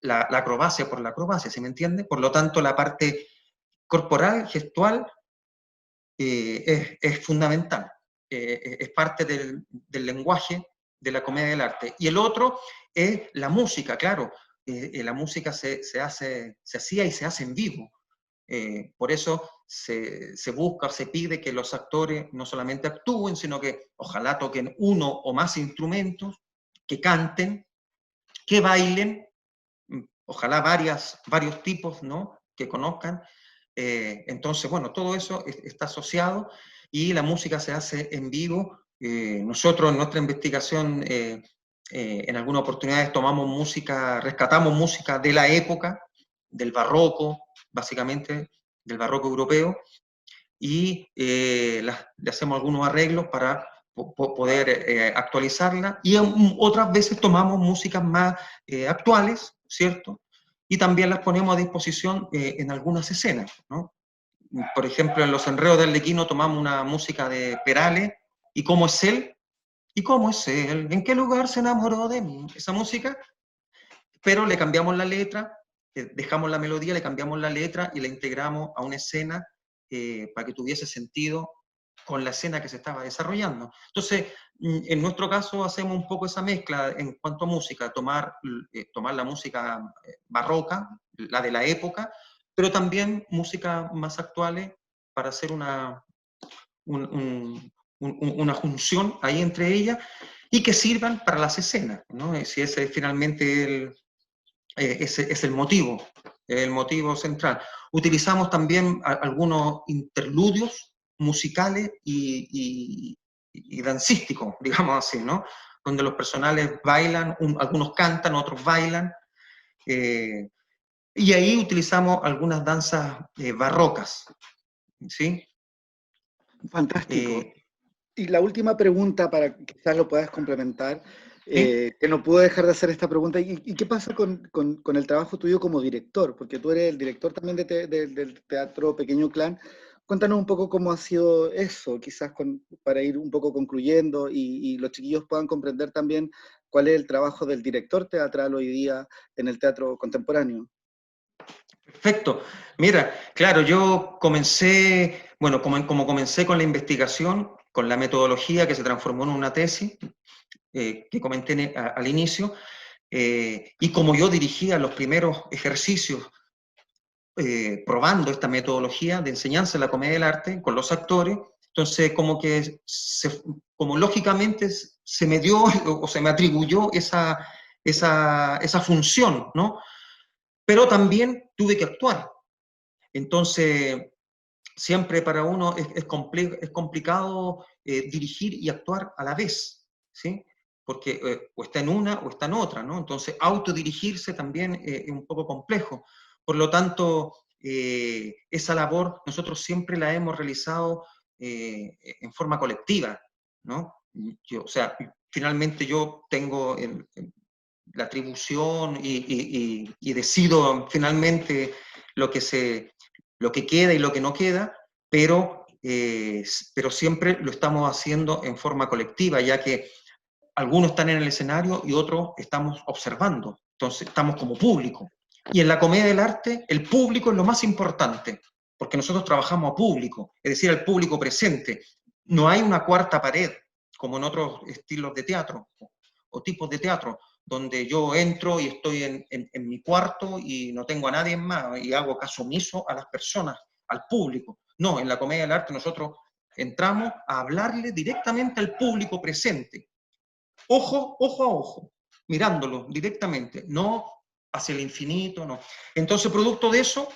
la acrobacia por la acrobacia, ¿se me entiende? Por lo tanto, la parte corporal, gestual, es fundamental, es parte del lenguaje de la comedia del arte. Y el otro es la música, claro, la música se hacía y se hace en vivo. Por eso se busca, se pide que los actores no solamente actúen, sino que ojalá toquen uno o más instrumentos, que canten, que bailen, ojalá varios tipos, ¿no? Que conozcan. Entonces, bueno, todo eso está asociado y la música se hace en vivo. Nosotros en nuestra investigación, en algunas oportunidades tomamos música, rescatamos música de la época, del barroco, básicamente, del barroco europeo, y le hacemos algunos arreglos para poder actualizarla, y otras veces tomamos músicas más actuales, ¿cierto? Y también las ponemos a disposición en algunas escenas, ¿no? Por ejemplo, en Los Enredos de Arlequino tomamos una música de Perales, ¿y cómo es él? ¿Y cómo es él? ¿En qué lugar se enamoró de mí? Esa música, pero le cambiamos la letra, dejamos la melodía, le cambiamos la letra y la integramos a una escena para que tuviese sentido con la escena que se estaba desarrollando. Entonces, en nuestro caso hacemos un poco esa mezcla en cuanto a música, tomar la música barroca, la de la época, pero también música más actuales para hacer una junción ahí entre ellas y que sirvan para las escenas, ¿no? Si ese es finalmente ese es el motivo central. Utilizamos también algunos interludios musicales y dancísticos, digamos así, ¿no? Donde los personajes bailan, algunos cantan, otros bailan, y ahí utilizamos algunas danzas barrocas, ¿sí? Fantástico. Y la última pregunta, para que quizás lo puedas complementar, ¿sí? que no puedo dejar de hacer esta pregunta, ¿y qué pasa con el trabajo tuyo como director? Porque tú eres el director también del Teatro Pequeño Clan. Cuéntanos un poco cómo ha sido eso, quizás para ir un poco concluyendo y los chiquillos puedan comprender también cuál es el trabajo del director teatral hoy día en el teatro contemporáneo. Perfecto. Mira, claro, yo comencé, bueno, como comencé con la investigación, con la metodología que se transformó en una tesis, que comenté al inicio, y como yo dirigía los primeros ejercicios probando esta metodología de enseñanza de la comedia del arte con los actores, entonces como que como lógicamente se me dio o se me atribuyó esa función, ¿no? Pero también tuve que actuar. Entonces, siempre para uno es complicado dirigir y actuar a la vez, ¿sí? Porque o está en una o está en otra, ¿no? Entonces, autodirigirse también es un poco complejo. Por lo tanto, esa labor nosotros siempre la hemos realizado en forma colectiva, ¿no? O sea, finalmente yo tengo la atribución y decido finalmente lo que queda y lo que no queda, pero siempre lo estamos haciendo en forma colectiva, ya que algunos están en el escenario y otros estamos observando, entonces estamos como público. Y en la comedia del arte, el público es lo más importante, porque nosotros trabajamos a público, es decir, al público presente. No hay una cuarta pared, como en otros estilos de teatro o tipos de teatro, donde yo entro y estoy en mi cuarto y no tengo a nadie más y hago caso omiso a las personas, al público. No, en la comedia del arte nosotros entramos a hablarle directamente al público presente, ojo a ojo, mirándolo directamente, no hacia el infinito, no. Entonces, producto de eso,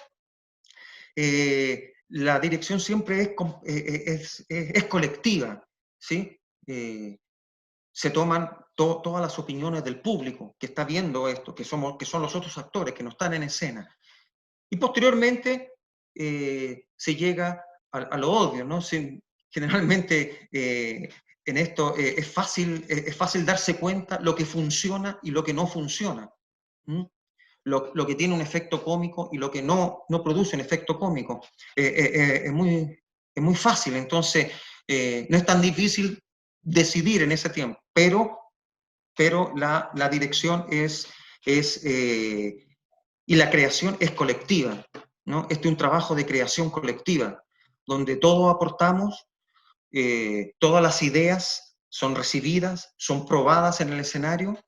la dirección siempre es colectiva, ¿sí? Se toman todas las opiniones del público que está viendo esto, que son los otros actores que no están en escena. Y posteriormente se llega a lo obvio, ¿no? Generalmente en esto es fácil darse cuenta lo que funciona y lo que no funciona. Lo que tiene un efecto cómico y lo que no produce un efecto cómico. Es muy fácil, entonces no es tan difícil decidir en ese tiempo, pero la dirección y la creación es colectiva, ¿no? Este es un trabajo de creación colectiva, donde todos aportamos, todas las ideas son recibidas, son probadas en el escenario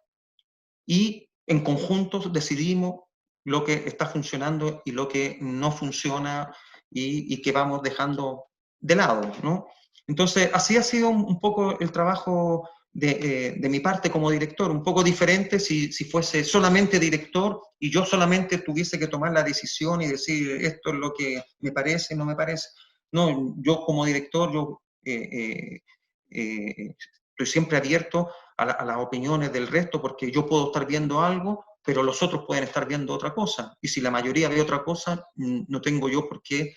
y en conjunto decidimos lo que está funcionando y lo que no funciona y que vamos dejando de lado, ¿no? Entonces, así ha sido un poco el trabajo de mi parte como director, un poco diferente si fuese solamente director y yo solamente tuviese que tomar la decisión y decir esto es lo que me parece, no me parece. No, yo como director, yo estoy siempre abierto a las opiniones del resto porque yo puedo estar viendo algo, pero los otros pueden estar viendo otra cosa. Y si la mayoría ve otra cosa, no tengo yo por qué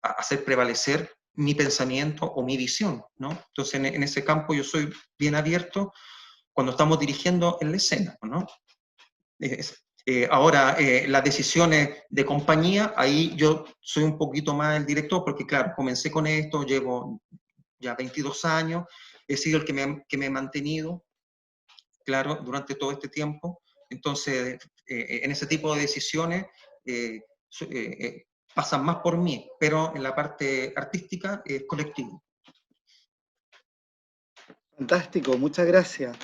hacer prevalecer mi pensamiento o mi visión, ¿no? Entonces, en ese campo yo soy bien abierto cuando estamos dirigiendo en la escena, ¿no? Ahora, las decisiones de compañía, ahí yo soy un poquito más el director, porque claro, comencé con esto, llevo ya 22 años, he sido el que me he mantenido, claro, durante todo este tiempo. Entonces, en ese tipo de decisiones pasan más por mí, pero en la parte artística es colectivo. Fantástico, muchas gracias.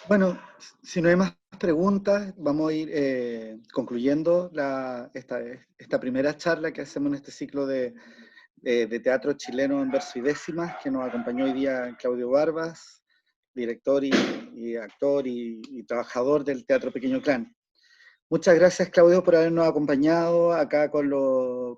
Bueno, si no hay más preguntas, vamos a ir concluyendo esta primera charla que hacemos en este ciclo de teatro chileno en verso y décimas, que nos acompañó hoy día Claudio Barbas, director y actor y trabajador del Teatro Pequeño Clan. Muchas gracias, Claudio, por habernos acompañado acá con los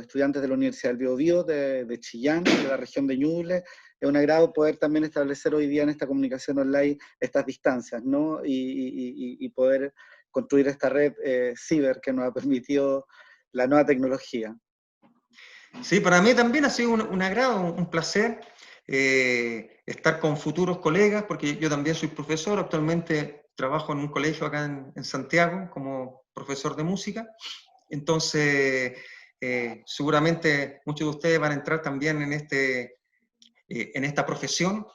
estudiantes de la Universidad del Biobío de Chillán, de la región de Ñuble. Es un agrado poder también establecer hoy día en esta comunicación online estas distancias, ¿no? Y poder construir esta red ciber que nos ha permitido la nueva tecnología. Sí, para mí también ha sido un agrado, un placer estar con futuros colegas, porque yo también soy profesor, actualmente trabajo en un colegio acá en Santiago como profesor de música, entonces seguramente muchos de ustedes van a entrar también en esta profesión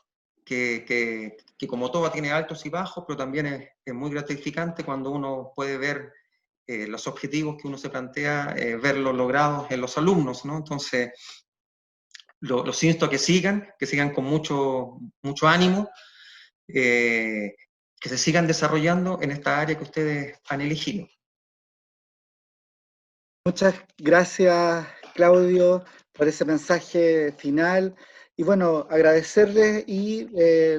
que como todo tiene altos y bajos, pero también es muy gratificante cuando uno puede ver los objetivos que uno se plantea, verlos logrados en los alumnos, ¿no? Entonces, los insto a que sigan con mucho ánimo, que se sigan desarrollando en esta área que ustedes han elegido. Muchas gracias, Claudio, por ese mensaje final. Y bueno, agradecerles y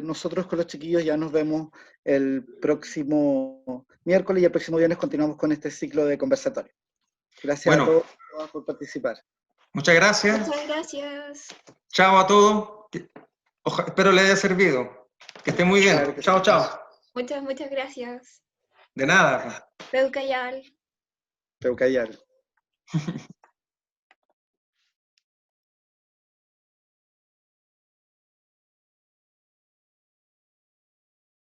nosotros con los chiquillos ya nos vemos el próximo miércoles y el próximo viernes continuamos con este ciclo de conversatorio. Gracias a todos por participar. Muchas gracias. Muchas gracias. Chao a todos. Espero les haya servido. Que estén muy bien. Claro que Chao, sí. chao. Muchas gracias. De nada. Peucayal. Peucayal.